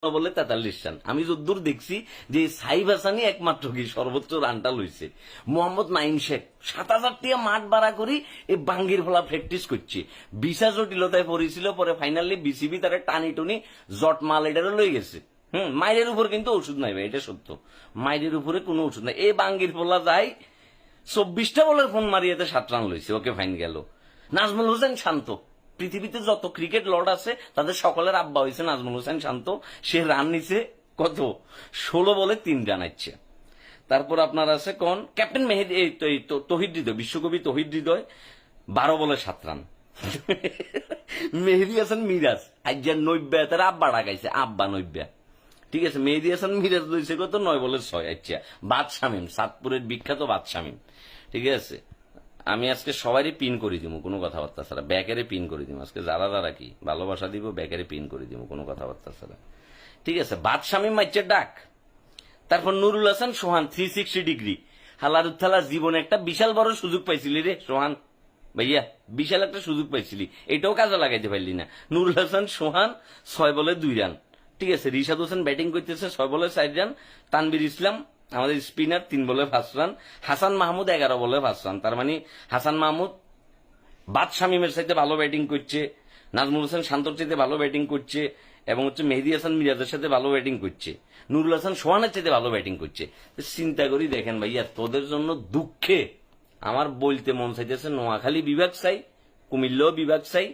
বলে 43 রান। আমি যদ্দূর দেখছি যে সাইফ হাসানই একমাত্র কি সর্বোচ্চ রানটা লইছে। মোহাম্মদ নাইম শেখ 7000 টিয়া মাঠ ভাড়া করি এই বাঙ্গির ফলা প্র্যাকটিস করছে। ভিসা জটিলতায় পড়েছিল, পরে ফাইনালি বিসিবি তারা টানি টুনি জট মাল এটারও লই গেছে। মাইরের উপর কিন্তু ওষুধ নাই ভাই, এটা সত্য। মাইরের উপরে কোনো ওষুধ নাই। এই বাঙ্গির ফলা যায় 24টা বলের ফোন মারিয়াতে 7 রান লইছে, ওকে ফাইন গেল। নাজমুল হোসেন শান্ত, পৃথিবীতে যত ক্রিকেট লর্ড আছে তাদের সকলের আব্বা হয়েছে নাজমুল হোসেন শান্ত। সে রান নিছে কত, 16 বলে 3 রান আছে। তারপর আপনার আছে কোন ক্যাপ্টেন মেহেদি, তহিদ হৃদয়, বিশ্বকবি তহিদ হৃদয় 12 বলে 7 রান। মেহেদি হাসান মিরাজ আজ 90, তার আব্বা ডাকাইছে, আব্বা 90। ঠিক আছে, মেহেদি হাসান মিরাজ লইছে কত, 9 বলে 6। আচ্ছা, বাদ শামীম, সাতপুরের বিখ্যাত বাদ শামীম। ঠিক আছে, আমি আজকে সবারই পিন করে দিব কোনো কথাবার্তা ছাড়া, ব্যাকেরে পিন করে দিব আজকে। যারা যারা কি ভালোবাসা দিব ব্যাকেরে পিন করে দিব কোনো কথাবার্তা ছাড়া। ঠিক আছে, বাদ শামীম মাইচের ডাক। তারপর নুরুল হাসান সোহান 360 ডিগ্রি। হালারুত্থালা জীবনে একটা বিশাল বড় সুযোগ পাইছিলি রে সোহান ভাইয়া, বিশাল একটা সুযোগ পাইছিলি, এটাও কাজে লাগাইতে পারলি না। নুরুল হাসান সোহান 6 বলে 2 রান। ঠিক আছে, রিশাদ হোসেন ব্যাটিং করতেছে 6 বলে 4 রান। তানবির ইসলাম আমাদের স্পিনার 3 বলে 5 রান। হাসান মাহমুদ 11 বলে 5 রান। তার মানে হাসান মাহমুদ বাদ শামীমের সাথে ভালো ব্যাটিং করছে, নাজমুল হোসেন শান্তর চাইতে ভালো ব্যাটিং করছে, এবং মেহেদি হাসান মিরাজের সাথে ভালো ব্যাটিং করছে, নুরুল হাসান সোহানের চাইতে ভালো ব্যাটিং করছে। চিন্তা করি দেখেন ভাইয়া, তোদের জন্য দুঃখে আমার বলতে মন চাইতেছে নোয়াখালী বিভাগ চাই, কুমিল্লা বিভাগ চাই,